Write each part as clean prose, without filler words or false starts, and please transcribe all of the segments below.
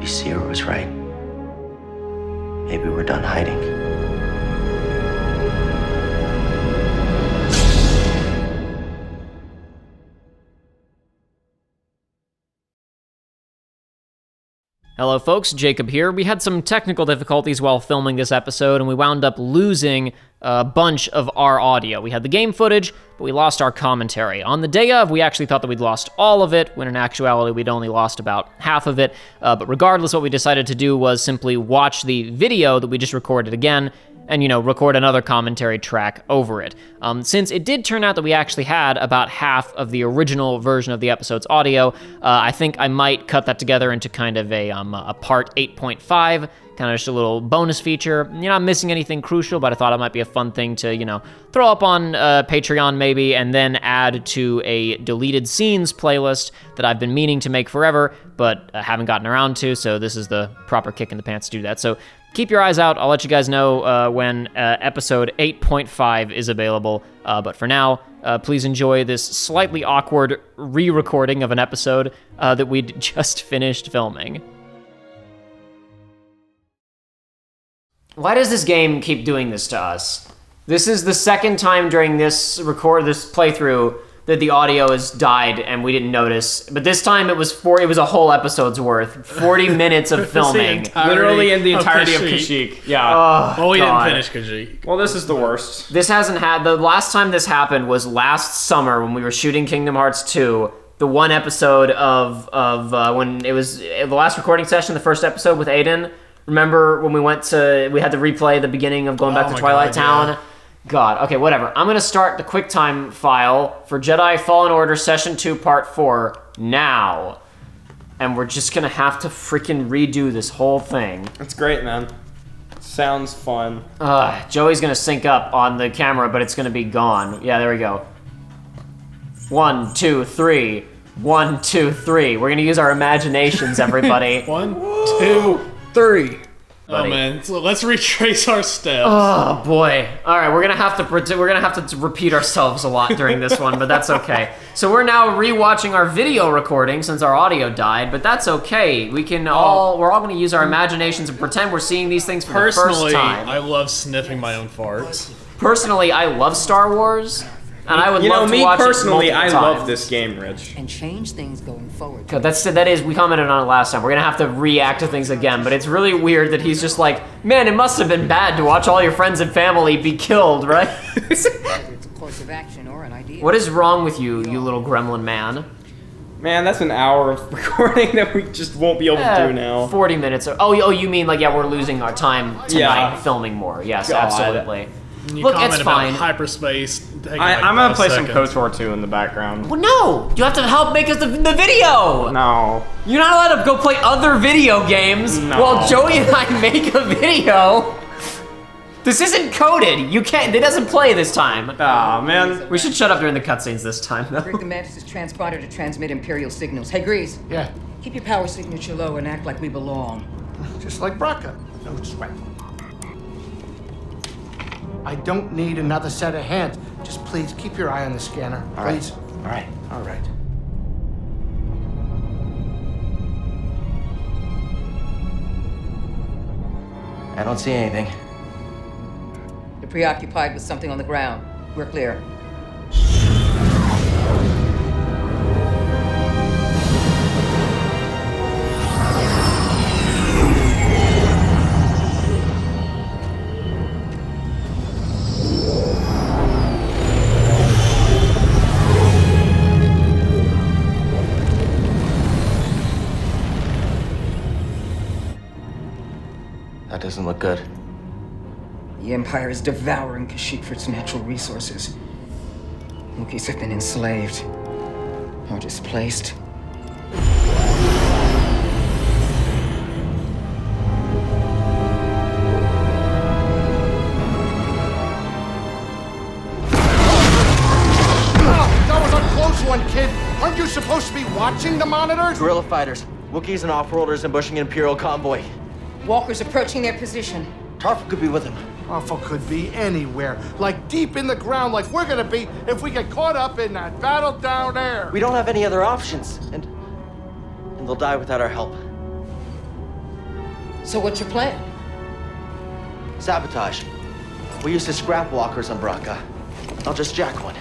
Maybe Sierra was right. Maybe we're done hiding. Hello folks, Jacob here. We had some technical difficulties while filming this episode, and we wound up losing a bunch of our audio. We had the game footage, but we lost our commentary. On the day of, we actually thought that we'd lost all of it, when in actuality we'd only lost about half of it. But regardless, what we decided to do was simply watch the video that we just recorded again, and, record another commentary track over it. Since it did turn out that we actually had about half of the original version of the episode's audio, I think I might cut that together into kind of a part 8.5, kind of just a little bonus feature. You're not missing anything crucial, but I thought it might be a fun thing to, throw up on Patreon maybe, and then add to a deleted scenes playlist that I've been meaning to make forever, but haven't gotten around to, so this is the proper kick in the pants to do that. So keep your eyes out. I'll let you guys know when episode 8.5 is available. But for now, please enjoy this slightly awkward re-recording of an episode that we'd just finished filming. Why does this game keep doing this to us? This is the second time during this playthrough that the audio has died and we didn't notice. But this time it was a whole episode's worth. 40 minutes of filming. Literally in the entirety of Kashyyyk. Yeah. We didn't finish Kashyyyk. Well, this is the worst. The last time this happened was last summer when we were shooting Kingdom Hearts 2. The one episode of when it was the last recording session, the first episode with Aiden. Remember when we had to replay the beginning of going back to Twilight Town? Yeah. God, okay, whatever. I'm gonna start the QuickTime file for Jedi Fallen Order Session 2 Part 4 now. And we're just gonna have to freaking redo this whole thing. That's great, man. Sounds fun. Joey's gonna sync up on the camera, but it's gonna be gone. Yeah, there we go. 1, 2, 3. 1, 2, 3. We're gonna use our imaginations, everybody. 1, 2, 3. Buddy. Oh man, so let's retrace our steps. Oh boy! All right, we're gonna have to repeat ourselves a lot during this one, but that's okay. So we're now rewatching our video recording since our audio died, but that's okay. We're all gonna use our imaginations and pretend we're seeing these things for the first time. I love sniffing my own farts. Personally, I love Star Wars. And I would love to watch it multiple times. I love this game, Rich. And change things going forward. God, we commented on it last time. We're gonna have to react to things again, but it's really weird that he's just like, man, it must have been bad to watch all your friends and family be killed, right? It's a course of action or an idea. What is wrong with you, you little gremlin man? Man, that's an hour of recording that we just won't be able to do now. 40 minutes. Oh, you mean like, we're losing our time tonight filming more. Yes, God. Absolutely. Look, it's fine. Hyperspace. I'm gonna play some KOTOR 2 in the background. Well, no! You have to help make us the video! No. You're not allowed to go play other video games while Joey and I make a video. This isn't coded. You can't. It doesn't play this time. Aw, man. We should shut up during the cutscenes this time, though. Rig the Mantis' transponder to transmit Imperial signals. Hey, Grease. Yeah. Keep your power signature low and act like we belong. Just like Braca. No sweat. I don't need another set of hands. Just please keep your eye on the scanner. Please. All right. I don't see anything. You're preoccupied with something on the ground. We're clear. That doesn't look good. The Empire is devouring Kashyyyk for its natural resources. Wookiees have been enslaved or displaced. That was a close one, kid. Aren't you supposed to be watching the monitors? Guerrilla fighters, Wookiees and off-worlders ambushing an Imperial convoy. Walkers approaching their position. Tarful could be with them. Awful could be anywhere. Like deep in the ground, like we're gonna be if we get caught up in that battle down there. We don't have any other options, and they'll die without our help. So what's your plan? Sabotage. We used to scrap walkers on Braca. I'll just jack one.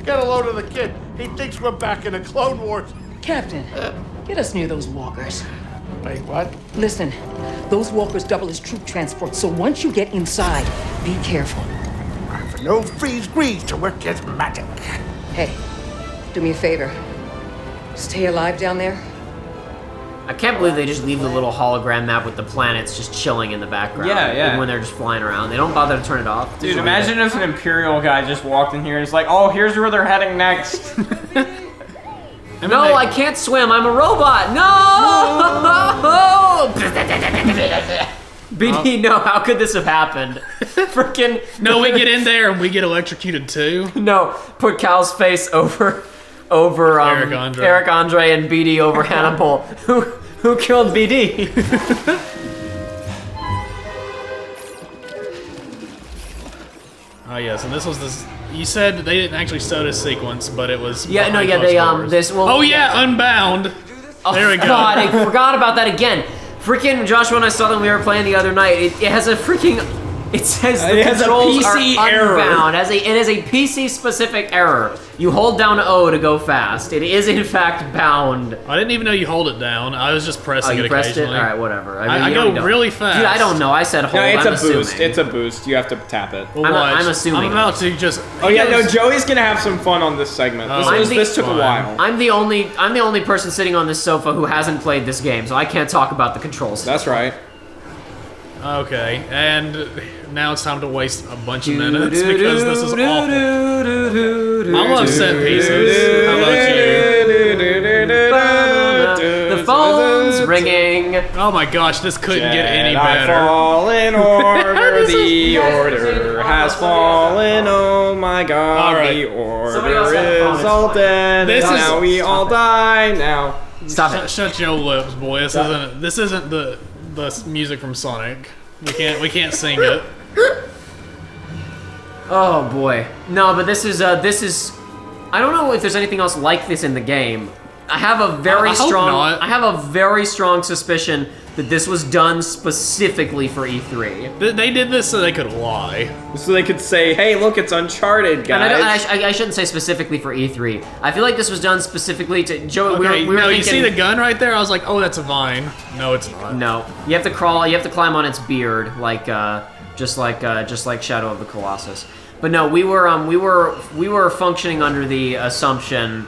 Get a load of the kid. He thinks we're back in the Clone Wars. Captain, get us near those walkers. Wait, what? Listen, those walkers double as troop transport, so once you get inside, be careful. For no freeze grease to work his magic. Hey, do me a favor. Stay alive down there. I can't believe they just leave the little hologram map with the planets just chilling in the background. Yeah, yeah. Even when they're just flying around. They don't bother to turn it off. Dude, imagine if an Imperial guy just walked in here and is like, oh, here's where they're heading next. No, I can't swim. I'm a robot. No! BD, no. How could this have happened? Freaking. No, we get in there and we get electrocuted too. No, put Cal's face over Eric Andre. Eric Andre and BD over Hannibal. Who killed BD? Oh yes, and this was this. You said they didn't actually show this sequence, but it was. Yeah, no, behind yeah, closed they doors. this. Well, Oh yeah, Unbound. Oh, There we go. God, I forgot about that again. Freaking Joshua and I saw them when we were playing the other night. It has a freaking. It says the It has a controls PC are error. unbound. It is a PC specific error. You hold down O to go fast. It is in fact bound. I didn't even know you hold it down. I was just Oh, pressing you it pressed it? occasionally. Alright, whatever. I you go really don't. really fast. Dude, I don't know. I said hold. No, it's I'm a boost. assuming. It's a boost. You have to tap it. Well, I'm watch. assuming. I'm about to just. Oh yeah, no, Joey's gonna have some fun on this segment. Oh. This took a Fine. while. I'm the only person sitting on this sofa who hasn't played this game, so I can't talk about the controls. That's right. Okay, and now it's time to waste a bunch of minutes because this is awful. I love set pieces. How about you? The phone's ringing. Oh my gosh, this couldn't get any Jedi better. fallen order, the order has fallen. Oh my God, All right. the Somebody else order got the phone, is it's all fine. dead. This and is- now we all die now. Stop it. Shut your lips, boy. This isn't the music from Sonic. We can't sing it. Oh boy. No, but this is I don't know if there's anything else like this in the game. I have a very I hope strong not. I have a very strong suspicion that this was done specifically for E3. They did this so they could lie. So they could say, hey, look, it's Uncharted, And guys. I shouldn't say specifically for E3. I feel like this was done specifically to Joey. Okay, We were no, thinking, you see the gun right there? I was like, oh, that's a vine. No, it's not. No, you have to crawl. You have to climb on its beard, like just like Shadow of the Colossus. But no, we were functioning under the assumption.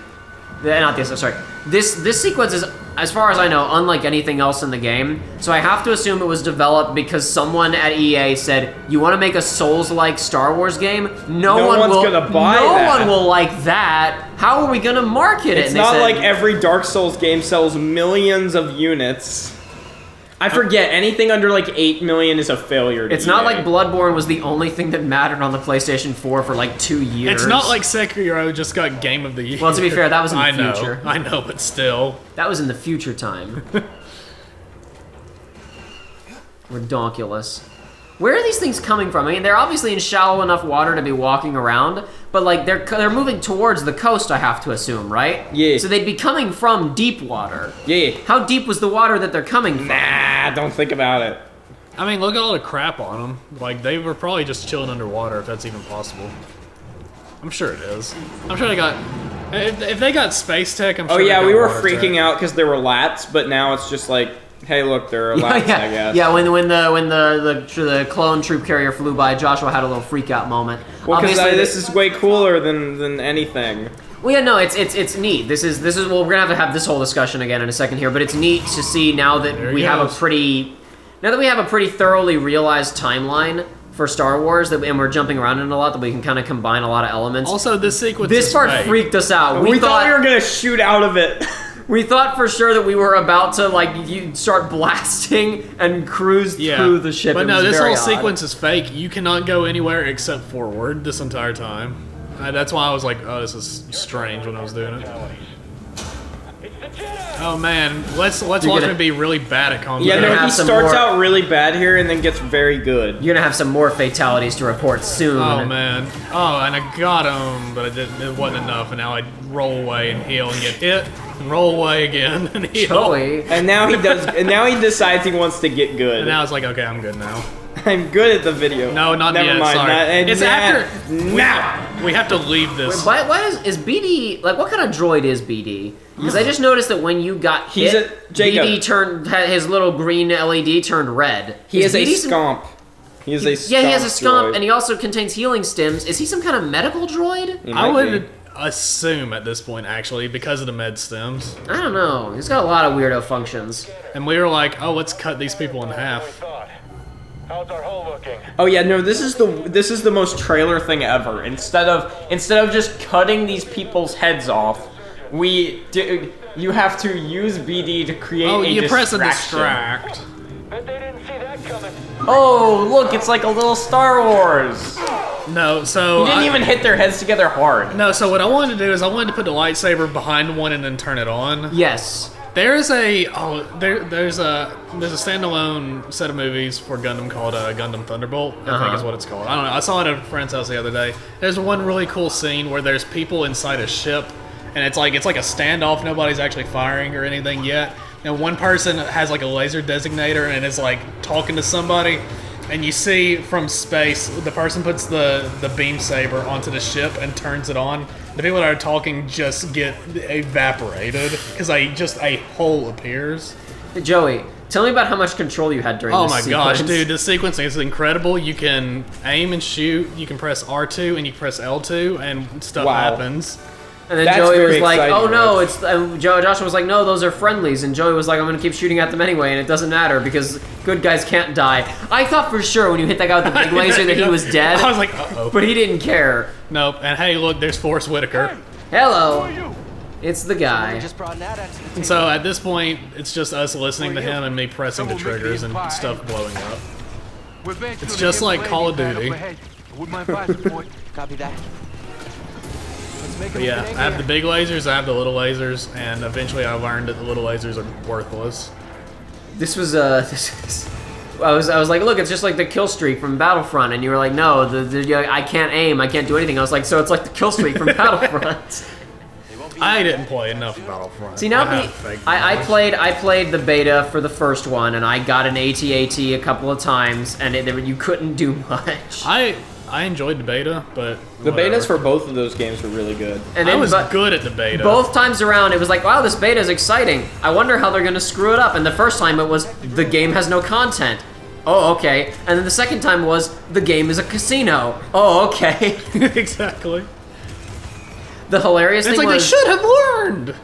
Not this. Sorry. This sequence is, as far as I know, unlike anything else in the game. So I have to assume it was developed because someone at EA said, "You want to make a Souls-like Star Wars game? No one's gonna buy No that." one will like that. How are we gonna market it?" It's And they not said, like every Dark Souls game sells millions of units. I forget, anything under like 8 million is a failure to It's not EA. like Bloodborne was the only thing that mattered on the PlayStation 4 for like 2 years. It's not like Sekiro just got Game of the Year. Well, to be fair, that was in the I know, future. I know, but still. That was in the future time. Redonkulous. Where are these things coming from? I mean, they're obviously in shallow enough water to be walking around, but like they're moving towards the coast, I have to assume, right? Yeah. So they'd be coming from deep water. Yeah. How deep was the water that they're coming from? Nah, don't think about it. I mean, look at all the crap on them. Like, they were probably just chilling underwater, if that's even possible. I'm sure it is. I'm sure they got... If they got space tech, I'm sure Oh they yeah, got we were water freaking tech. out because there were lats, but now it's just like, hey, look, there are lats, I guess. Yeah, when the clone troop carrier flew by, Joshua had a little freak out moment. Well, because Obviously, this is way cooler than anything. Well, yeah, no, it's neat. This is well, we're gonna have this whole discussion again in a second here, but it's neat to see now that There he we have a goes. pretty thoroughly realized timeline for Star Wars, and we're jumping around in a lot, that we can kind of combine a lot of elements. Also, this sequence This is part fake. freaked us out. We thought we were gonna shoot out of it. We thought for sure that we were about to you start blasting and cruise through the ship. But It no, was this very whole odd. sequence is fake. You cannot go anywhere except forward this entire time. That's why I was like, oh, this is strange when I was doing it. Oh man, let's watch gonna- me be really bad at combat. Yeah, gonna no, have he some starts more- out really bad here and then gets very good. You're gonna have some more fatalities to report soon. Oh man. Oh, and I got him, but it wasn't enough, and now I roll away and heal and get hit. and roll away again and heal. Joey. And now he does. And now he decides he wants to get good. And now it's like, okay, I'm good now. I'm good at the video. No, not Never yet. mind. Sorry. It's after now. We have to leave this. Why is BD like? What kind of droid is BD? Because I just noticed that when you got hit, BD turned his little green LED turned red. He is a BD scomp. He is a scomp. Yeah, he has a scomp, droid. and he also contains healing stims. Is he some kind of medical droid? He I might would be. assume at this point, actually, because of the med stems. I don't know. He's got a lot of weirdo functions. And we were like, oh, let's cut these people in half. How's our hole looking? Oh yeah, no. This is the most trailer thing ever. Instead of just cutting these people's heads off, you have to use BD to create Oh, a you press a distraction. distract. Bet they didn't see that coming. Oh, look, it's like a little Star Wars. No, so He didn't even hit their heads together hard. No, so what I wanted to do is I wanted to put the lightsaber behind one and then turn it on. Yes. There's a there's a standalone set of movies for Gundam called Gundam Thunderbolt. I think is what it's called. I don't know. I saw it at a friend's house the other day. There's one really cool scene where there's people inside a ship, and it's like a standoff. Nobody's actually firing or anything yet. And one person has like a laser designator and is like talking to somebody. And you see from space, the person puts the beam saber onto the ship and turns it on. The people that are talking just get evaporated because a hole appears. Joey, tell me about how much control you had during Oh this my sequence. gosh, dude, this sequencing is incredible. You can aim and shoot, you can press R2 and you can press L2 and stuff Wow. happens. And then That's Joey very was like, exciting, "Oh no, Rich. it's." Joshua was like, "No, those are friendlies." And Joey was like, "I'm gonna keep shooting at them anyway, and it doesn't matter because good guys can't die." I thought for sure when you hit that guy with the big laser that he was dead, I was like, uh-oh. but he didn't care. Nope, and hey, look, there's Forrest Whitaker. Hello, it's the guy. Just brought an ad to the And table. so at this point, it's just us listening to him and me pressing the triggers and stuff blowing up. It's just like Call of Duty. Copy that. But yeah, I have the big lasers, I have the little lasers, and eventually I learned that the little lasers are worthless. This was I was like, look, it's just like the kill streak from Battlefront, and you were like, no, I can't aim, I can't do anything. I was like, so it's like the kill streak from Battlefront. I didn't play enough Battlefront. See, now I have fake I knowledge. played the beta for the first one, and I got an AT-AT a couple of times, and you couldn't do much. I enjoyed the beta, but The betas whatever. for both of those games were really good. And I then, was but good at the beta. both times around, it was like, wow, this beta is exciting. I wonder how they're gonna screw it up. And the first time it was, the game has no content. Oh, okay. And then the second time was, the game is a casino. Oh, okay. Exactly. The hilarious It's thing like was, they should have learned.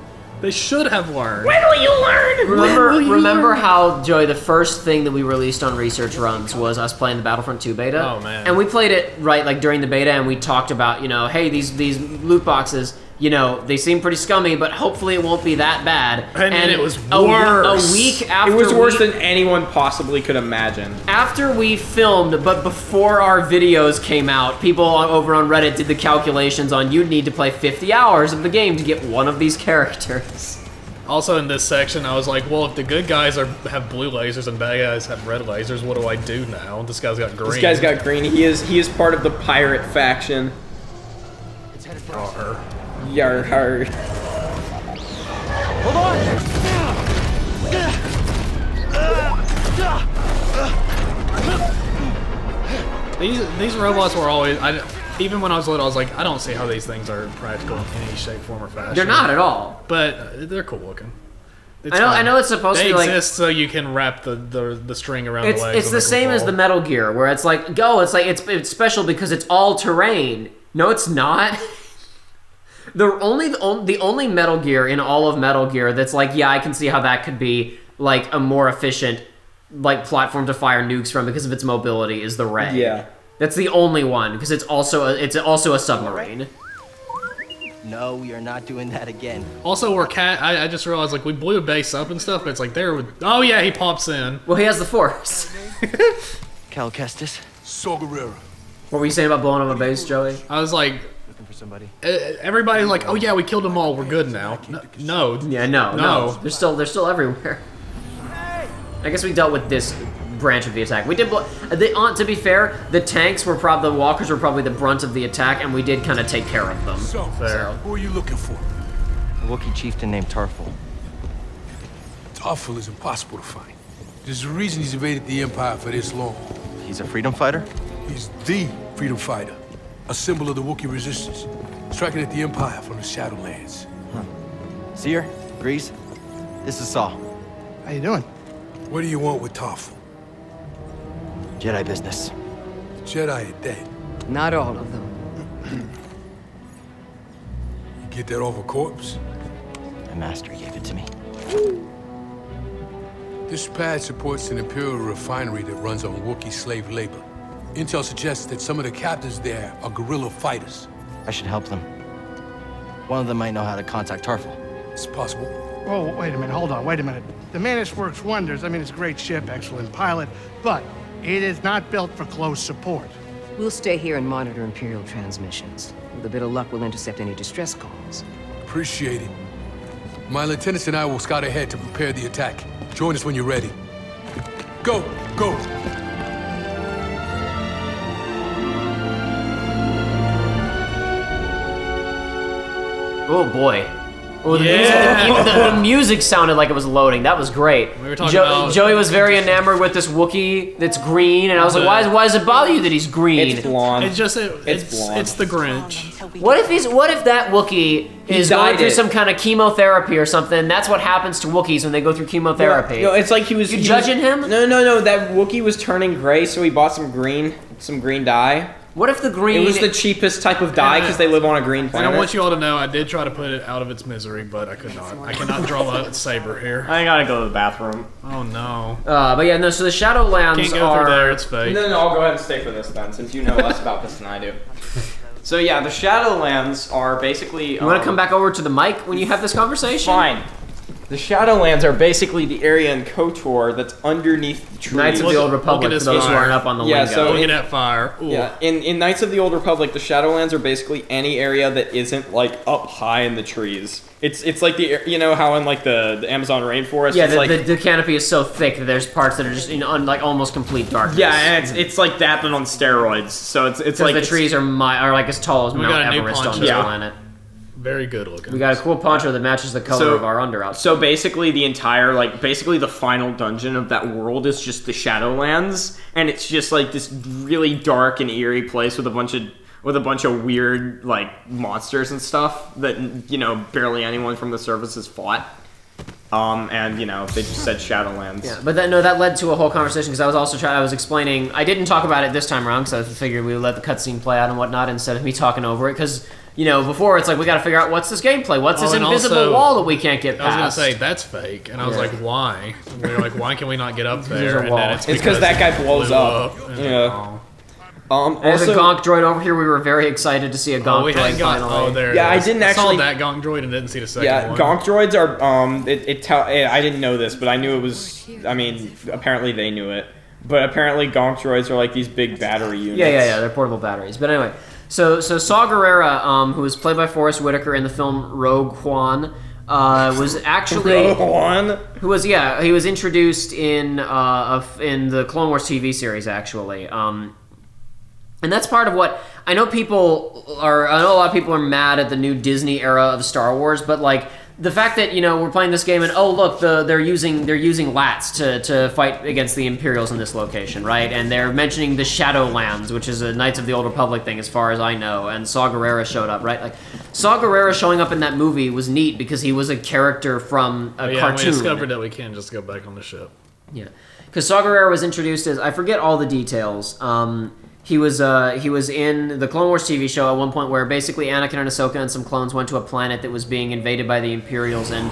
They should have learned. When will you learn? remember how, Joey, the first thing that we released on Research Runs was us playing the Battlefront 2 beta? Oh, man. And we played it, right, like during the beta, and we talked about, hey, these loot boxes, they seem pretty scummy, but hopefully it won't be that bad. And then it was a worse. week after It was worse we, than anyone possibly could imagine. after we filmed, but before our videos came out, people over on Reddit did the calculations on you'd need to play 50 hours of the game to get one of these characters. Also in this section, I was like, well, if the good guys have blue lasers and bad guys have red lasers, what do I do now? This guy's got green. This guy's got green. He is part of the pirate faction. It's headed for Oh, us. her. Yar har. Hold on! These robots were always. Even when I was little, I was like, I don't see how these things are practical in any shape, form, or fashion. They're not at all. But they're cool looking. It's I fine. know it's supposed they to be like exist so you can wrap the string around the legs. it's and the make them same as fall. the Metal Gear, where it's like, it's special because it's all terrain. No, it's not. The only Metal Gear in all of Metal Gear that's like, yeah, I can see how that could be like a more efficient like platform to fire nukes from because of its mobility is the Ray. Yeah. That's the only one because it's also a submarine. No, we are not doing that again. Also, I just realized like we blew a base up and stuff, but it's like oh yeah, he pops in. Well, he has the Force. Cal Kestis, So Guerrero. What were you saying about blowing up a base, Joey? I was like, looking for somebody. everybody's like, oh yeah, we killed them all, we're good now. No. Yeah, no. No. They're still everywhere. I guess we dealt with this branch of the attack. We did. To be fair, the tanks were the walkers were probably the brunt of the attack, and we did kind of take care of them. So, Fair. who are you looking for? A Wookiee chieftain named Tarful. Tarful is impossible to find. There's a reason he's evaded the Empire for this long. He's a freedom fighter? He's the freedom fighter, a symbol of the Wookiee resistance, striking at the Empire from the Shadowlands. Seer, Grease, this is Saw. How you doing? What do you want with Tarful? Jedi business. The Jedi are dead. Not all of them. You get that off a corpse? My master gave it to me. This pad supports an Imperial refinery that runs on Wookiee slave labor. Intel suggests that some of the captains there are guerrilla fighters. I should help them. One of them might know how to contact Tarful. It's possible. Oh, wait a minute, hold on, wait a minute. The Mantis works wonders. I mean, it's a great ship, excellent pilot, but it is not built for close support. We'll stay here and monitor Imperial transmissions. With a bit of luck, we'll intercept any distress calls. Appreciate it. My lieutenants and I will scout ahead to prepare the attack. Join us when you're ready. Go! Go! Oh boy. Oh, the, Yeah. music, the music sounded like it was loading. That was great. We were talking about- Joey was very enamored with this Wookiee that's green, and I was like, why does it bother you that he's green? It's blonde. It's just It's blonde. it's the Grinch. What if that Wookiee is going dyed through it. some kind of chemotherapy or something? That's what happens to Wookiees when they go through chemotherapy. No, it's like he was. You he judging was, him? No. That Wookiee was turning gray, so he bought some green dye. What if the green? It was the cheapest type of dye because they live on a green And planet. I want you all to know I did try to put it out of its misery, but I could not. I cannot draw a saber here. I gotta go to the bathroom. Oh no. but yeah, no. So the Shadowlands Can't go are. through there, it's fake. No, I'll go ahead and stay for this then, since you know less about this than I do. So yeah, the Shadowlands are basically. You want to come back over to the mic when you have this conversation? Fine. The Shadowlands are basically the area in KOTOR that's underneath the trees. Knights of the Old Republic, at for this those who fire. aren't up on the Yeah, lingo. so- Look at that fire. Ooh. Yeah, in Knights of the Old Republic, the Shadowlands are basically any area that isn't like up high in the trees. It's like you know how in like the Amazon rainforest. Yeah, it's like, the canopy is so thick that there's parts that are just in like almost complete darkness. yeah, and it's like that but on steroids. So it's because like the trees are like as tall as got Mount a new Everest on poncho. this Yeah. planet. Very good looking. We got a cool poncho that matches the color of our under outfit. So basically, the entire basically the final dungeon of that world is just the Shadowlands, and it's just like this really dark and eerie place with a bunch of weird like monsters and stuff that barely anyone from the surface has fought. And they just said Shadowlands. Yeah, but that led to a whole conversation because I was explaining. I didn't talk about it this time around because I figured we would let the cutscene play out and whatnot instead of me talking over it because. Before it's like we got to figure out what's this gameplay, what's this and invisible also, wall that we can't get I was past. gonna say that's fake, and I was like, why? And we were like, why can we not get up there? There's a And wall. then It's because that guy blows blew up. And Yeah. There's Also, a Gonk droid over here. We were very excited to see a Gonk we droid hadn't got. finally. Oh, there. it Yeah, I is. didn't saw actually- that Gonk droid and didn't see the second yeah, one. Gonk droids are I didn't know this, but I knew it was. I mean, apparently they knew it, but apparently Gonk droids are like these big battery units. Yeah, they're portable batteries. But anyway, so Saw Gerrera, who was played by Forrest Whitaker in the film Rogue One, was actually he was introduced in the Clone Wars TV series actually. And that's part of what I know. I know a lot of people are mad at the new Disney era of Star Wars, but like the fact that we're playing this game and they're using lats to fight against the Imperials in this location, right? And they're mentioning the Shadowlands, which is a Knights of the Old Republic thing, as far as I know. And Saw Gerrera showed up, right? Like Saw Gerrera showing up in that movie was neat because he was a character from a Yeah, cartoon. we discovered that we can just go back on the ship. Yeah, because Saw Gerrera was introduced as I forget all the details. He was in the Clone Wars TV show at one point where basically Anakin and Ahsoka and some clones went to a planet that was being invaded by the Imperials, and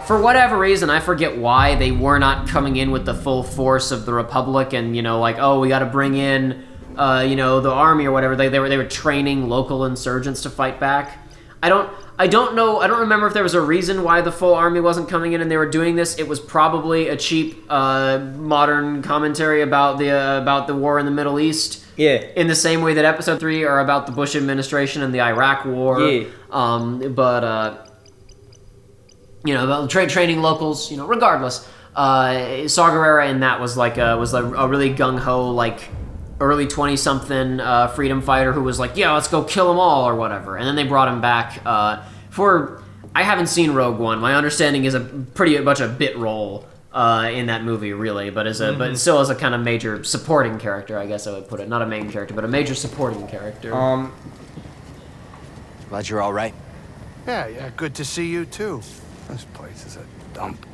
for whatever reason, I forget why, they were not coming in with the full force of the Republic, and we got to bring in the army or whatever. They were training local insurgents to fight back. I don't know. I don't remember if there was a reason why the full army wasn't coming in and they were doing this. It was probably a cheap modern commentary about the war in the Middle East. Yeah. In the same way that Episode 3 are about the Bush administration and the Iraq War. Yeah. About training locals. Regardless, Saw Gerrera in that was a really gung ho early 20-something freedom fighter who was like, yeah, let's go kill them all or whatever. And then they brought him back for I haven't seen Rogue One. My understanding is a pretty much a bit role in that movie, really, but but still as a kind of major supporting character, I guess I would put it. Not a main character, but a major supporting character. Glad you're all right. Yeah, good to see you too. This place is a dump.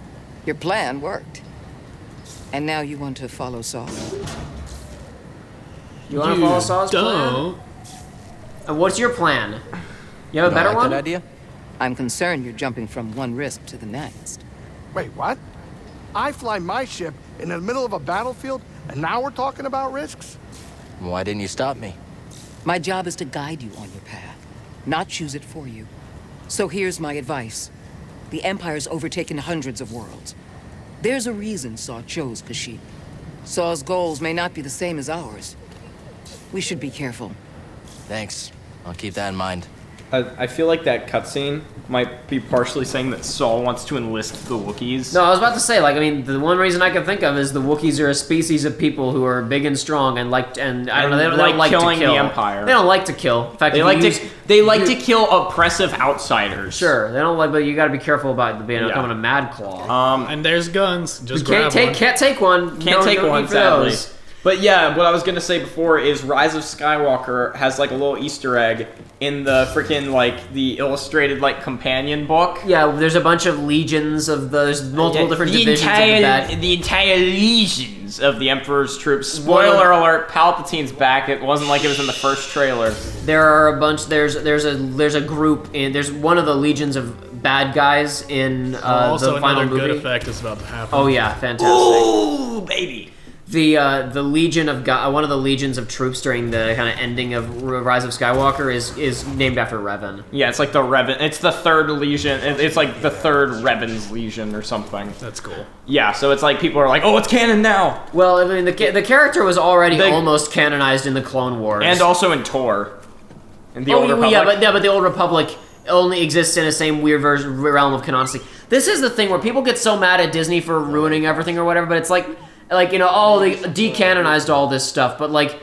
Your plan worked. And now you want to follow Saul? You want to follow Saw's plan? Don't. And what's your plan? You have a better one? Good idea. I'm concerned you're jumping from one risk to the next. Wait, what? I fly my ship in the middle of a battlefield, and now we're talking about risks? Why didn't you stop me? My job is to guide you on your path, not choose it for you. So here's my advice. The Empire's overtaken hundreds of worlds. There's a reason Saw chose Kashyyyk. Saw's goals may not be the same as ours. We should be careful. Thanks. I'll keep that in mind. I feel like that cutscene might be partially saying that Saul wants to enlist the Wookiees. No, I was about to say, like, I mean, the one reason I can think of is the Wookiees are a species of people who are big and strong and I don't know, they don't like killing to kill. the Empire. They don't like to kill. In fact, They like to kill oppressive outsiders. Sure, they don't like, but you got to be careful about becoming a mad claw. And there's guns. Just You can't grab one. take one. Can't take no one, need for sadly. those. But yeah, what I was gonna say before is Rise of Skywalker has like a little Easter egg in the freaking like the illustrated like companion book. Yeah, there's a bunch of legions of there's multiple different divisions of the bad. The entire legions of the Emperor's troops. Spoiler alert: Palpatine's back. It wasn't like it was in the first trailer. There are a bunch. There's a group in. There's one of the legions of bad guys in Also, the final another movie. good effect is about to happen. Oh yeah, fantastic. Ooh, baby. The legion of one of the legions of troops during the kind of ending of Rise of Skywalker is named after Revan. Yeah, it's like the Revan. It's the third legion. It's like the third Revan's legion or something. That's cool. Yeah, so it's like people are like, oh, it's canon now, Well, I mean, the character was already almost canonized in the Clone Wars, and also in Tor, in the Old Republic. yeah, but the Old Republic only exists in the same weird realm of canonicity. This is the thing where people get so mad at Disney for ruining everything or whatever, but it's like you know, oh, they decanonized all this stuff, but like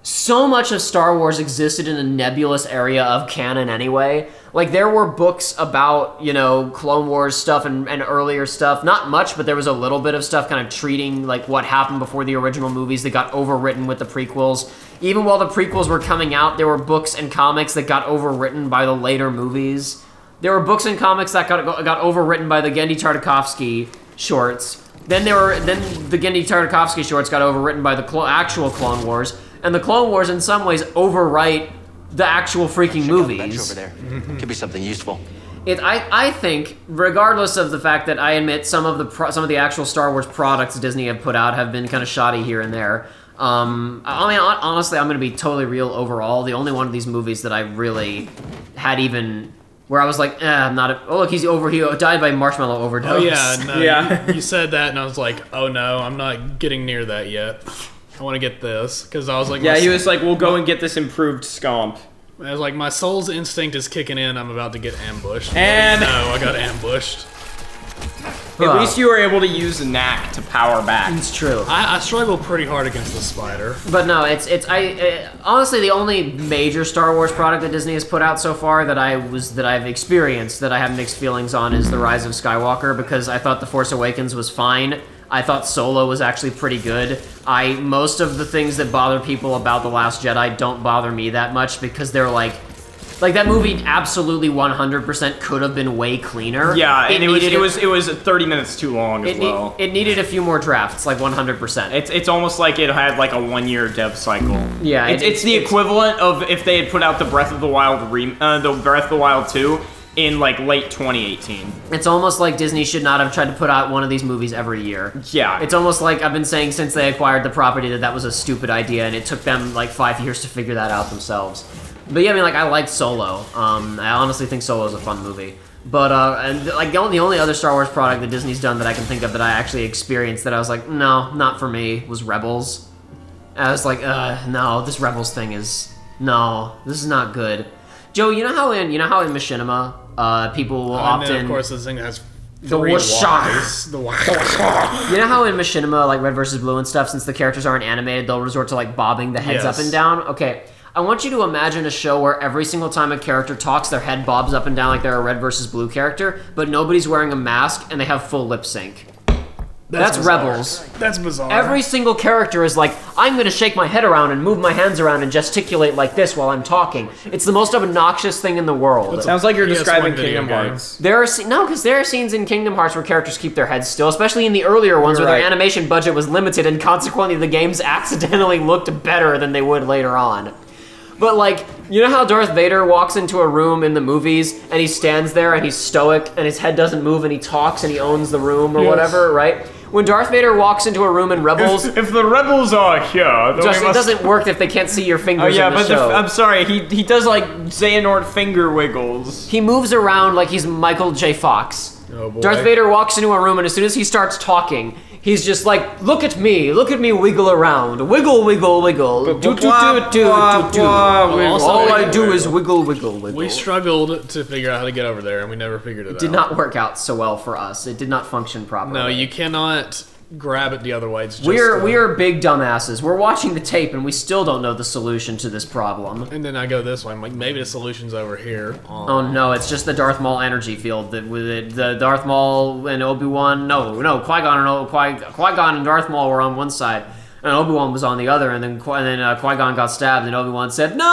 so much of Star Wars existed in a nebulous area of canon anyway. Like there were books about, you know, Clone Wars stuff and earlier stuff. Not much, but there was a little bit of stuff kind of treating like what happened before the original movies that got overwritten with the prequels. Even while the prequels were coming out, there were books and comics that got overwritten by the later movies. There were books and comics that got overwritten by the Genndy Tartakovsky shorts. Then the Genndy Tartakovsky shorts got overwritten by the actual Clone Wars, and the Clone Wars in some ways overwrite the actual freaking movies. Bench over there. Could be something useful. I think, regardless of the fact that I admit some of the actual Star Wars products Disney have put out have been kind of shoddy here and there. I mean, honestly, I'm going to be totally real overall. The only one of these movies that I really had even where I was like, I'm not. Oh look, he died by marshmallow overdose. Oh yeah, no, Yeah. You said that, and I was like, oh no, I'm not getting near that yet. I want to get this because I was like, Yeah, he was like, we'll go and get this improved scomp. I was like, my soul's instinct is kicking in. I'm about to get ambushed. And- no, I got ambushed. At least you were able to use Knack to power back. It's true. I struggle pretty hard against the spider. But no, honestly the only major Star Wars product that Disney has put out so far that I've experienced that I have mixed feelings on is The Rise of Skywalker, because I thought The Force Awakens was fine. I thought Solo was actually pretty good. Most of the things that bother people about The Last Jedi don't bother me that much because they're like that movie absolutely 100% could have been way cleaner. Yeah, and it was 30 minutes too long as well. It needed a few more drafts, like 100%. It's almost like it had like a 1-year dev cycle. Yeah, it's the equivalent of if they had put out the Breath of the Wild the Breath of the Wild 2 in like late 2018. It's almost like Disney should not have tried to put out one of these movies every year. Yeah. It's almost like I've been saying since they acquired the property that was a stupid idea, and it took them like 5 years to figure that out themselves. But yeah, I mean, like, I liked Solo. I honestly think Solo is a fun movie. But, and like, the only other Star Wars product that Disney's done that I can think of that I actually experienced that I was like, no, not for me, was Rebels. I was like, no, this Rebels thing is, no, this is not good. Joe, you know how in Machinima, people will often... And of course, this thing has The three Ys. Ys. The Ys. You know how in Machinima, like Red vs. Blue and stuff, since the characters aren't animated, they'll resort to like bobbing the heads Yes. up and down? Okay. I want you to imagine a show where every single time a character talks, their head bobs up and down like they're a red versus blue character, but nobody's wearing a mask and they have full lip sync. That's bizarre. Rebels. That's bizarre. Every single character is like, I'm gonna shake my head around and move my hands around and gesticulate like this while I'm talking. It's the most obnoxious thing in the world. Sounds like you're PS1 describing video Kingdom game. Hearts. Because there are scenes in Kingdom Hearts where characters keep their heads still, especially in the earlier ones You're where right. their animation budget was limited and consequently the games accidentally looked better than they would later on. But like, you know how Darth Vader walks into a room in the movies and he stands there and he's stoic and his head doesn't move and he talks and he owns the room or whatever, right? When Darth Vader walks into a room in Rebels, If the rebels are here, then Josh, we it must... doesn't work if they can't see your Oh fingers yeah, in the but show. I'm sorry, he does like Xehanort finger wiggles. He moves around like he's Michael J. Fox. Oh, boy. Darth Vader walks into a room and as soon as he starts talking, he's just like, look at me wiggle around. Wiggle, wiggle, wiggle. Do, do, do, do, do, do. All I do is wiggle, wiggle, wiggle. We struggled to figure out how to get over there, and we never figured it out. Did not work out so well for us. It did not function properly. No, you cannot grab it the other way. It's just, We are big dumbasses. We're watching the tape and we still don't know the solution to this problem. And then I go this way. I'm like, maybe the solution's over here. Oh no, it's just the Darth Maul energy field that with it, the Darth Maul and Obi-Wan. No, Qui-Gon and Darth Maul were on one side, and Obi-Wan was on the other. And then Qui-Gon got stabbed, and Obi-Wan said, "No!"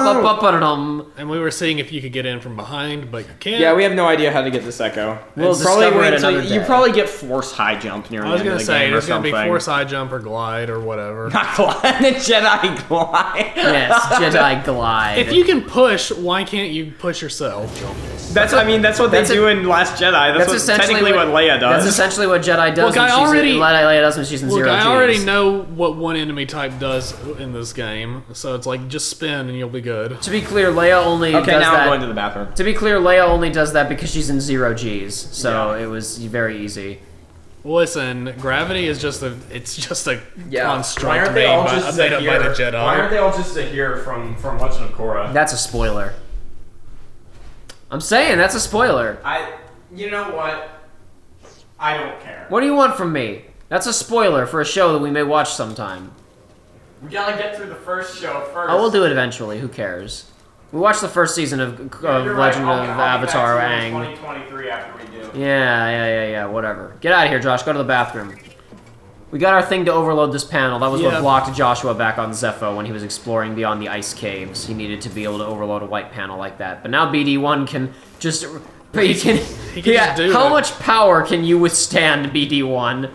Ba-ba-ba-da-dum. And we were seeing if you could get in from behind, but you can't. Yeah, we have no idea how to get this Echo. We'll It's probably discover it wait till another you day. probably get force high jump near the I was end gonna of the say game or there's gonna something. be force high jump or glide or whatever. Not glide, the Jedi glide. Yes, Jedi glide. If you can push, why can't you push yourself? That's what they do in Last Jedi. That's what, essentially technically what Leia does. That's essentially what Jedi does. Look, I already- Leia does when she's in Look, zero I Gs. already know what one enemy type does in this game, so it's like just spin and you'll be good. To be clear, Leia only Okay, does now that. I'm going to the bathroom. To be clear, Leia only does that because she's in zero Gs, so Yeah. it was very easy. Listen, gravity is just a construct Why aren't they all just made up by the Jedi. Why aren't they all just here from Legend of Korra? That's a spoiler. I'm saying that's a spoiler. You know what? I don't care. What do you want from me? That's a spoiler for a show that we may watch sometime. We gotta get through the first show first. Oh, we'll do it eventually. Who cares? We watched the first season of Legend of Avatar Aang. 2023 after we do. Yeah, whatever. Get out of here, Josh. Go to the bathroom. We got our thing to overload this panel. That was what Yeah. blocked Joshua back on Zepho when he was exploring beyond the ice caves. He needed to be able to overload a white panel like that. But now BD1 can just... He can just do how it. much power can you withstand, BD1?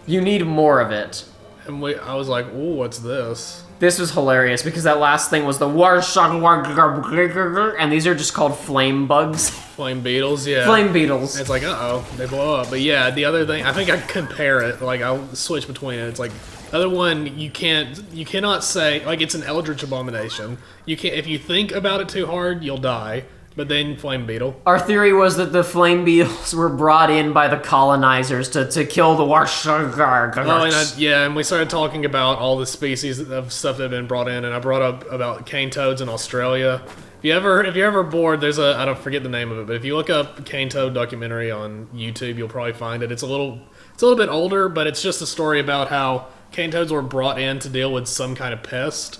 You need more of it. And I was like, ooh, what's this? This was hilarious because that last thing was the and these are just called flame bugs. Flame beetles, yeah. Flame beetles. It's like, uh-oh, they blow up. But yeah, the other thing, I think I compare it. Like, I'll switch between it. It's like, the other one, you cannot say, like, it's an eldritch abomination. You can't, if you think about it too hard, you'll die. But then flame beetle. Our theory was that the flame beetles were brought in by the colonizers to kill the And we started talking about all the species of stuff that have been brought in, and I brought up about cane toads in Australia. If you're ever bored, there's I don't forget the name of it, but if you look up cane toad documentary on YouTube, you'll probably find it. It's a little bit older, but it's just a story about how cane toads were brought in to deal with some kind of pest,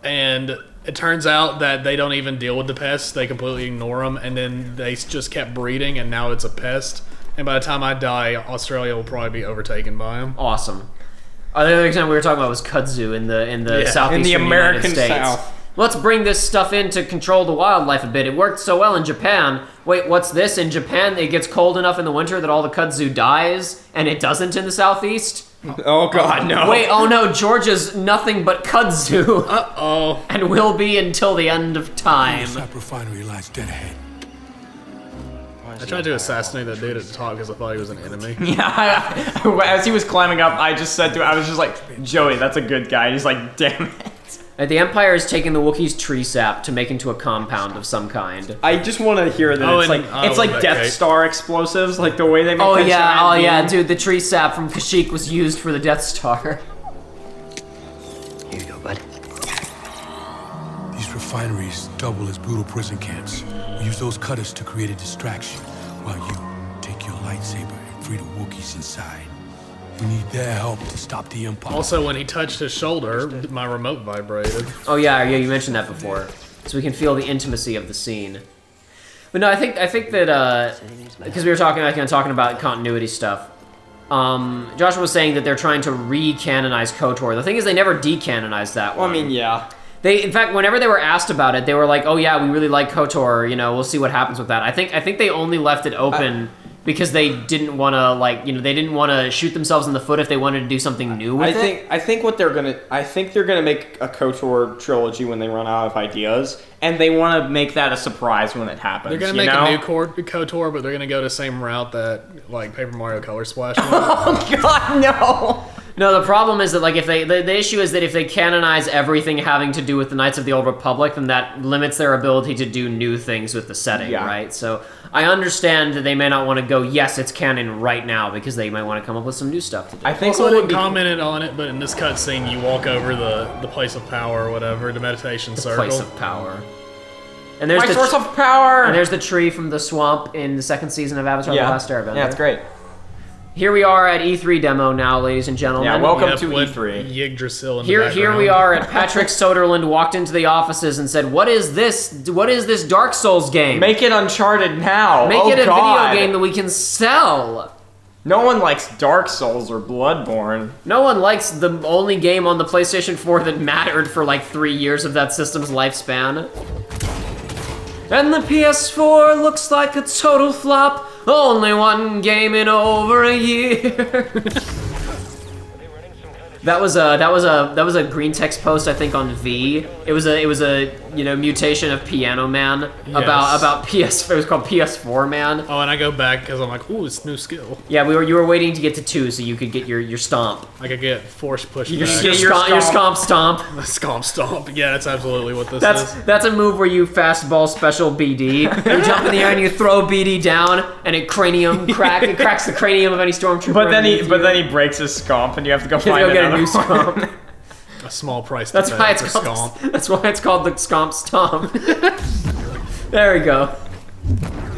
and it turns out that they don't even deal with the pests. They completely ignore them, and then they just kept breeding, and now it's a pest. And by the time I die, Australia will probably be overtaken by them. Awesome. The other example we were talking about was kudzu in the southeastern in the American United States. South. Let's bring this stuff in to control the wildlife a bit. It worked so well in Japan. Wait, what's this? In Japan, it gets cold enough in the winter that all the kudzu dies, and it doesn't in the southeast? Oh god, no. Wait, oh no, Georgia's nothing but kudzu. Uh-oh. And will be until the end of time. The Sap refinery lies dead ahead. I tried to assassinate that dude at the top because I thought he was an enemy. Yeah, as he was climbing up, I just said to him, I was just like, Joey, that's a good guy. And he's like, damn it. The Empire is taking the Wookiee's tree sap to make into a compound of some kind. I just want to hear that Oh, it's and- like that Death cake. Star explosives, like the way they make Oh that yeah, giant beam. dude, the tree sap from Kashyyyk was used for the Death Star. Here you go, bud. These refineries double as brutal prison camps. We use those cutters to create a distraction while you take your lightsaber and free the Wookiees inside. We need their help to stop the Empire. Also, when he touched his shoulder, my remote vibrated. Oh yeah, you mentioned that before, so we can feel the intimacy of the scene. But no, I think that because we were talking about continuity stuff. Joshua was saying that they're trying to re-canonize KOTOR. The thing is, they never decanonized that one. Well, I mean, yeah. They, in fact, whenever they were asked about it, they were like, "Oh yeah, we really like KOTOR. You know, we'll see what happens with that." I think they only left it open because they didn't want to they didn't want to shoot themselves in the foot if they wanted to do something new with it. I think they're gonna make a KOTOR trilogy when they run out of ideas, and they want to make that a surprise when it happens. They're gonna make a new KOTOR, but they're gonna go the same route that like Paper Mario Color Splash went. Oh God, no! No, the problem is that like if the issue is that if they canonize everything having to do with the Knights of the Old Republic, then that limits their ability to do new things with the setting, right? So I understand that they may not want to go, yes, it's canon right now, because they might want to come up with some new stuff to do. I think someone commented on it, but in this cutscene, you walk over the place of power or whatever, the meditation circle. Place of power. And there's my source of power. And there's the tree from the swamp in the second season of Avatar: The Last Airbender. Yeah, it's great. Here we are at E3 demo now, ladies and gentlemen. Yeah, welcome to E3. Yggdrasil in the background. Here we are at Patrick Soderlund walked into the offices and said, "What is this? What is this Dark Souls game? Make it Uncharted now. Make it a video game that we can sell." No one likes Dark Souls or Bloodborne. No one likes the only game on the PlayStation 4 that mattered for like 3 years of that system's lifespan. And the PS4 looks like a total flop. Only one game in over a year. That was a green text post, I think, on V. It was a mutation of Piano Man about PS. It was called PS4 Man. Oh, and I go back because I'm like, ooh, it's new skill. Yeah, you were waiting to get to 2 so you could get your stomp. I could get force push. Your scomp stomp. Scomp stomp. Yeah, that's absolutely what this is. That's a move where you fastball special BD. You jump in the air and you throw BD down, and it cracks the cranium of any stormtrooper. But then he breaks his scomp, and you have to go find get a new one. scomp. A small price. That's why it's called scomp. That's why it's called the scomp stomp. There we go.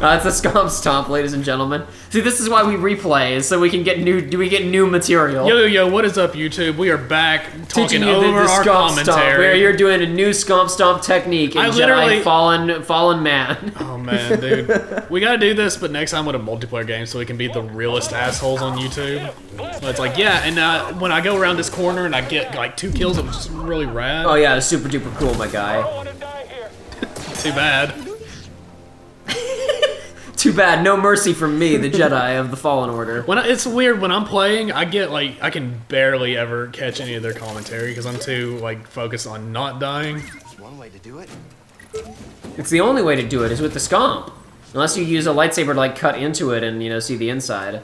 It's the scomp stomp, ladies and gentlemen. See, this is why we replay, is so we can get new material. Yo, what is up, YouTube? We are back talking Teaching you over the our scomp commentary. stomp, where you're doing a new scomp stomp technique in Jedi Fallen Man. Oh man, dude, we gotta do this, but next time with a multiplayer game, so we can be the realest assholes on YouTube. So it's like, yeah, and when I go around this corner and I get like 2 kills, it was just really rad. Oh yeah, it's super duper cool, my guy. Too bad. Too bad, no mercy from me, the Jedi of the Fallen Order. It's weird, when I'm playing, I get like, I can barely ever catch any of their commentary because I'm too like focused on not dying. There's one way to do it. It's the only way to do it is with the scomp. Unless you use a lightsaber to like cut into it and see the inside.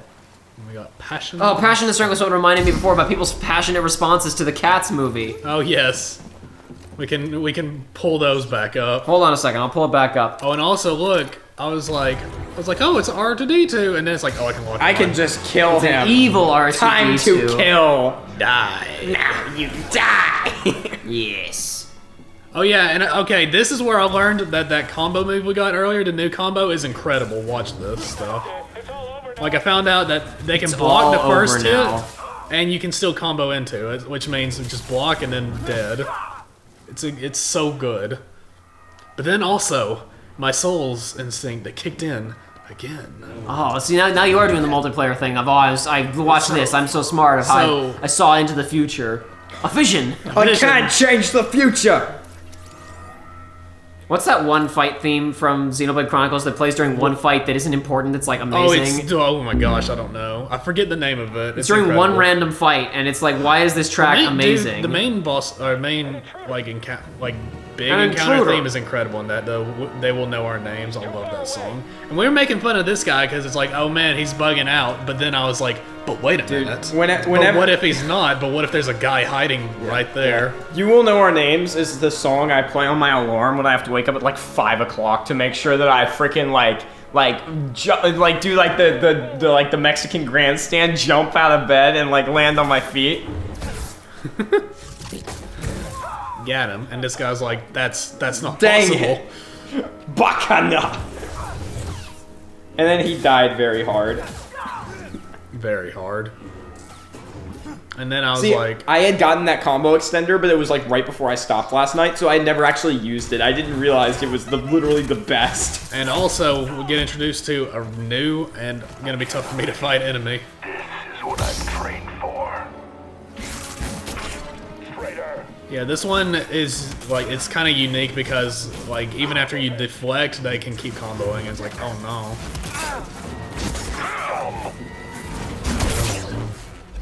We got passion. Oh, Passion the Strength was what reminded me before about people's passionate responses to the Cats movie. Oh yes. We can pull those back up. Hold on a second, I'll pull it back up. Oh, and also look, I was like, oh, it's R2D2, and then it's like, oh, I can walk. I can just kill him. An evil R2D2. Time to kill. Die. Now you die. Yes. Oh yeah, and okay, this is where I learned that combo move we got earlier, the new combo, is incredible. Watch this stuff. Like, I found out that they can block the first hit, and you can still combo into it, which means just block and then dead. It's so good. But then also, my soul's instinct that kicked in again. Oh, see, now you are doing the multiplayer thing. I watched this. I'm so smart. I saw into the future. A vision. I can't change the future. What's that one fight theme from Xenoblade Chronicles that plays during one fight that isn't important? That's like amazing. Oh my gosh, I don't know. I forget the name of it. It's during incredible. One random fight, and it's like, why is this track amazing? Dude, the main boss, or main big encounter theme is incredible in that, though. They will know our names. I love that song. And we were making fun of this guy because it's like, oh man, he's bugging out. But then I was like, but wait a minute. But what if he's not? But what if there's a guy hiding right there? You Will Know Our Names is the song I play on my alarm when I have to wake up at like 5 o'clock to make sure that I freaking do like the Mexican grandstand, jump out of bed and like land on my feet. Got him, and this guy's like, that's not Dang possible. It. Bacana. And then he died very hard. Very hard. And then I was See, like, I had gotten that combo extender, but it was like right before I stopped last night, so I had never actually used it. I didn't realize it was literally the best. and also we get introduced to a new and gonna be tough for me to fight enemy. This is what I've trained for. Traitor. Yeah, this one is like it's kind of unique because like even after you deflect, they can keep comboing. It's like, oh no.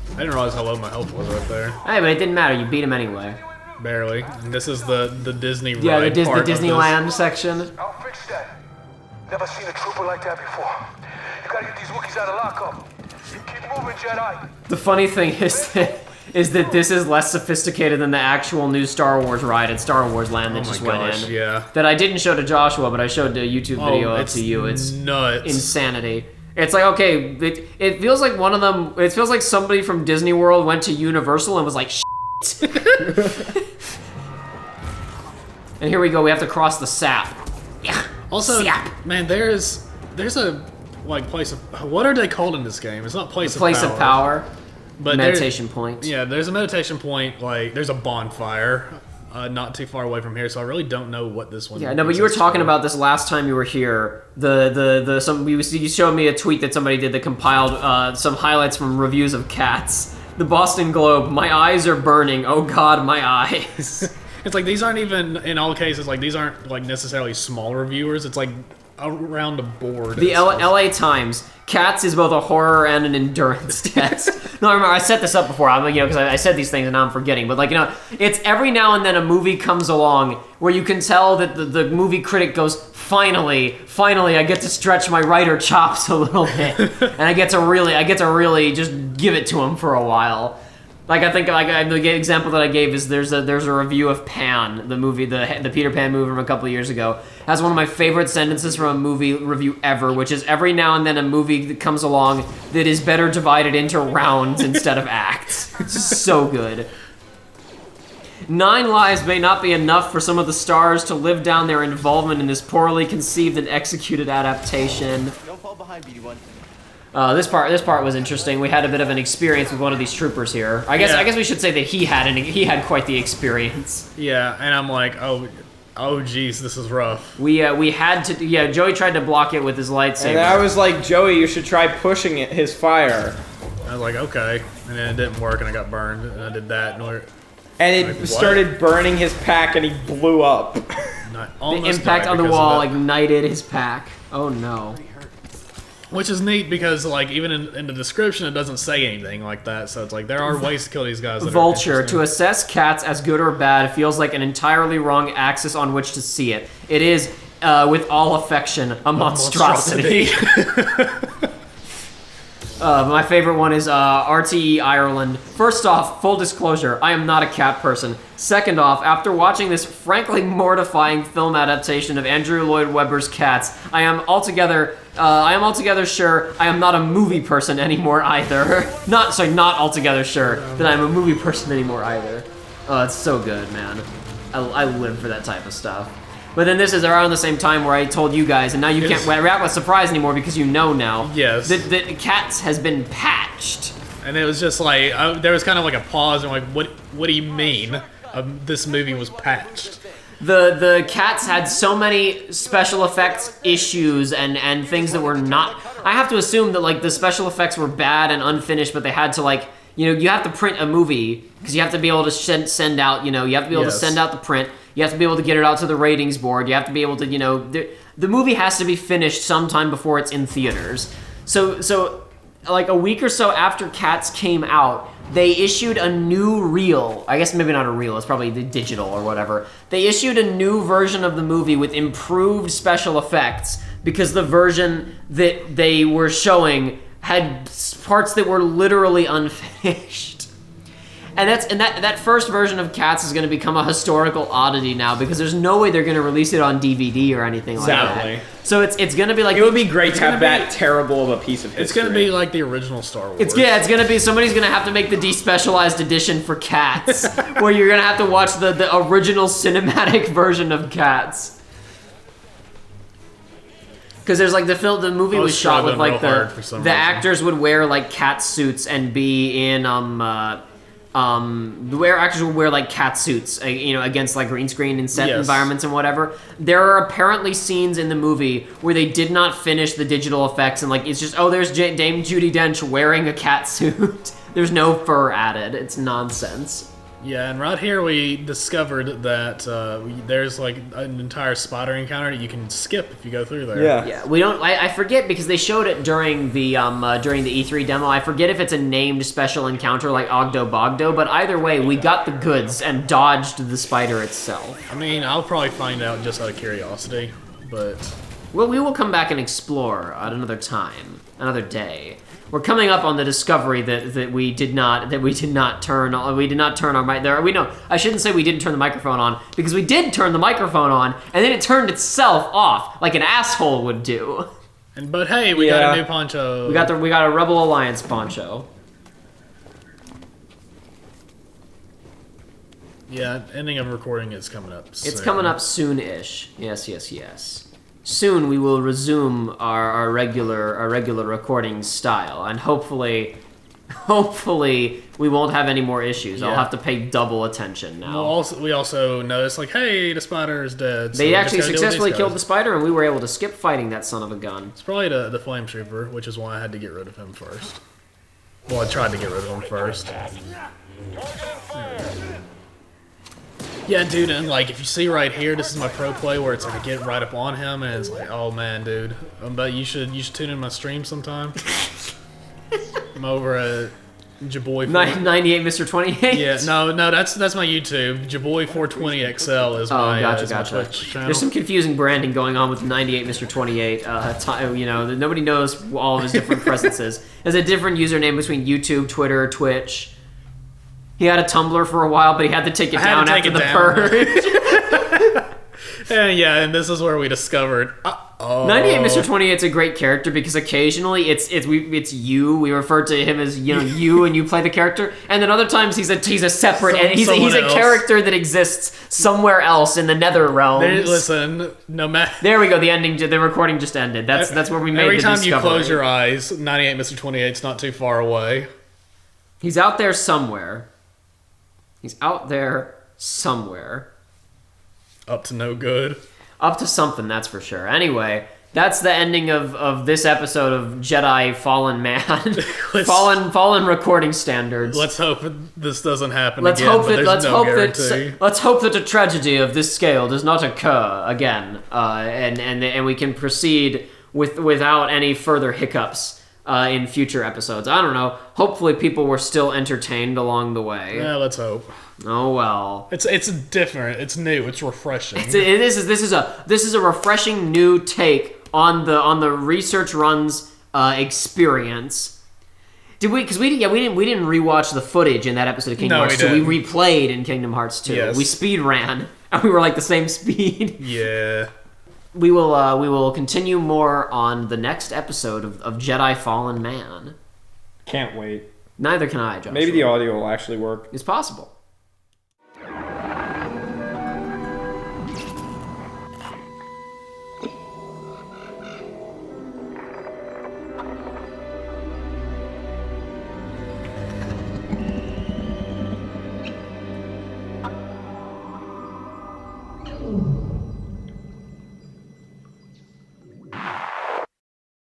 I didn't realize how low my health was right there. Hey, but it didn't matter. You beat him anyway. Barely. And this is the Disney ride Yeah, the part of this. Disneyland section. I'll fix that. Never seen a trooper like that before. You gotta get these Wookiees out of lockup. Keep moving, Jedi. The funny thing is that this is less sophisticated than the actual new Star Wars ride at Star Wars Land that Oh my just gosh, went in. yeah. That I didn't show to Joshua, but I showed the YouTube video up it's to you. It's nuts. insanity. It's like, okay, it feels like one of them, it feels like somebody from Disney World went to Universal and was like, shit. And here we go, we have to cross the sap. Yeah. Also, Sap. man, there's a like place of what are they called in this game? It's not place Of power. but Meditation point. Yeah, there's a meditation point. Like there's a bonfire, not too far away from here. So I really don't know what this one. Yeah, no, but you were exists talking for. about this last time you were here. You showed me a tweet that somebody did that compiled some highlights from reviews of Cats. The Boston Globe. My eyes are burning. Oh God, my eyes. It's like these aren't even in all cases like these aren't like necessarily small reviewers. It's like around the board. The and stuff. LA Times. Cats is both a horror and an endurance test. No, I remember I set this up before. I'm like, because I said these things and now I'm forgetting. But it's every now and then a movie comes along where you can tell that the movie critic goes, finally, I get to stretch my writer chops a little bit, and I get to really just give it to him for a while. Like I think the example that I gave is there's a review of Pan, the movie, the Peter Pan movie from a couple of years ago. Has one of my favorite sentences from a movie review ever, which is every now and then a movie that comes along that is better divided into rounds instead of acts. It's so good. 9 lives may not be enough for some of the stars to live down their involvement in this poorly conceived and executed adaptation. Don't fall behind, BD1. This part was interesting. We had a bit of an experience with one of these troopers here. I guess we should say that he had quite the experience. Yeah, and I'm like, oh geez, this is rough. We had to. Yeah, Joey tried to block it with his lightsaber. And I was like, Joey, you should try pushing his fire. I was like, okay, and then it didn't work, and I got burned, and I did that, And it Like, what? started burning his pack, and he blew up. The impact on the wall ignited his pack. Oh no. Which is neat because, like, even in the description, it doesn't say anything like that. So it's like there are ways to kill these guys. That Vulture. Are To interesting. assess Cats as good or bad feels like an entirely wrong axis on which to see it. It is, with all affection, a monstrosity. My favorite one is RTE Ireland. First off, full disclosure, I am not a cat person. Second off, after watching this frankly mortifying film adaptation of Andrew Lloyd Webber's Cats, I am altogether sure I am not a movie person anymore either. Not altogether sure that I'm a movie person anymore either. Oh, it's so good, man. I live for that type of stuff. But then this is around the same time where I told you guys, and now you can't react with surprise anymore because you know now. Yes. That Cats has been patched. And it was just like there was kind of like a pause, and like, what do you mean? This movie was patched. The Cats had so many special effects issues and things that were not. I have to assume that like the special effects were bad and unfinished, but they had to like. You have to print a movie because you have to be able to send out. You have to be able to send out the print. You have to be able to get it out to the ratings board. You have to be able to, the movie has to be finished sometime before it's in theaters. So like a week or so after Cats came out, they issued a new reel. I guess maybe not a reel, it's probably the digital or whatever. They issued a new version of the movie with improved special effects because the version that they were showing had parts that were literally unfinished. And that first version of Cats is going to become a historical oddity now because there's no way they're going to release it on DVD or anything like Exactly. that. So it's going to be like It would be great to have that terrible of a piece of history. It's gonna be like the original Star Wars. It's going to be somebody's going to have to make the despecialized edition for Cats where you're going to have to watch the original cinematic version of Cats. Because there's like the movie was shot with like the reason. actors would wear like cat suits and be in actors would wear like cat suits, against like green screen and set environments and whatever. There are apparently scenes in the movie where they did not finish the digital effects and like it's just there's Dame Judi Dench wearing a cat suit. There's no fur added. It's nonsense. Yeah, and right here we discovered that there's like an entire spider encounter that you can skip if you go through there. Yeah. We don't. I forget because they showed it during the E3 demo. I forget if it's a named special encounter like Ogdo Bogdo, but either way, we got the goods and dodged the spider itself. I mean, I'll probably find out just out of curiosity, but well, we will come back and explore at another time, another day. We're coming up on the discovery that we did not turn our mic there. I shouldn't say we didn't turn the microphone on because we did turn the microphone on and then it turned itself off like an asshole would do. But hey, we got a new poncho. We got a Rebel Alliance poncho. Yeah, ending of recording is coming up soon. It's coming up soon-ish. Yes. Soon we will resume our regular recording style, and hopefully we won't have any more issues. Yeah. I'll have to pay double attention now. We also noticed, like, hey, the spider is dead. So they actually successfully killed the spider, and we were able to skip fighting that son of a gun. It's probably the flame trooper, which is why I had to get rid of him first. Well, I tried to get rid of him first. Yeah, dude, and like if you see right here, this is my pro play where it's like I get right up on him and it's like, oh man, dude. But you should tune in my stream sometime. I'm over at Jaboy 98 Mr. 28. Yeah, no, that's my YouTube. Jaboy 420XL is my gotcha. Twitch channel. There's some confusing branding going on with 98 Mr. 28. Nobody knows all of his different presences. There's a different username between YouTube, Twitter, Twitch. He had a Tumblr for a while, but he had to take it down after the purge. and this is where we discovered. 98 Mr. 28's a great character because occasionally it's you. We refer to him as you, and you play the character, and then other times he's a separate. He's a character that exists somewhere else in the Nether realms. Listen, no matter. There we go. The recording just ended. That's where we made the discovery. Every time you close your eyes, 98 Mr. 28's not too far away. He's out there somewhere. Up to no good. Up to something, that's for sure. Anyway, that's the ending of this episode of Jedi Fallen Man. Fallen recording standards. Let's hope this doesn't happen let's again. Hope that, let's hope that a tragedy of this scale does not occur again, and we can proceed without any further hiccups. In future episodes. I don't know. Hopefully people were still entertained along the way. Yeah, let's hope. Oh well. It's different. It's new. It's refreshing. This is a refreshing new take on the Research Runs experience. Did we? Because we didn't rewatch the footage in that episode of Kingdom Hearts 2. We replayed in Kingdom Hearts 2. Yes. We speed ran and we were like the same speed. Yeah. We will continue more on the next episode of Jedi Fallen Man. Can't wait. Neither can I, Josh. Maybe the audio will actually work. It's possible.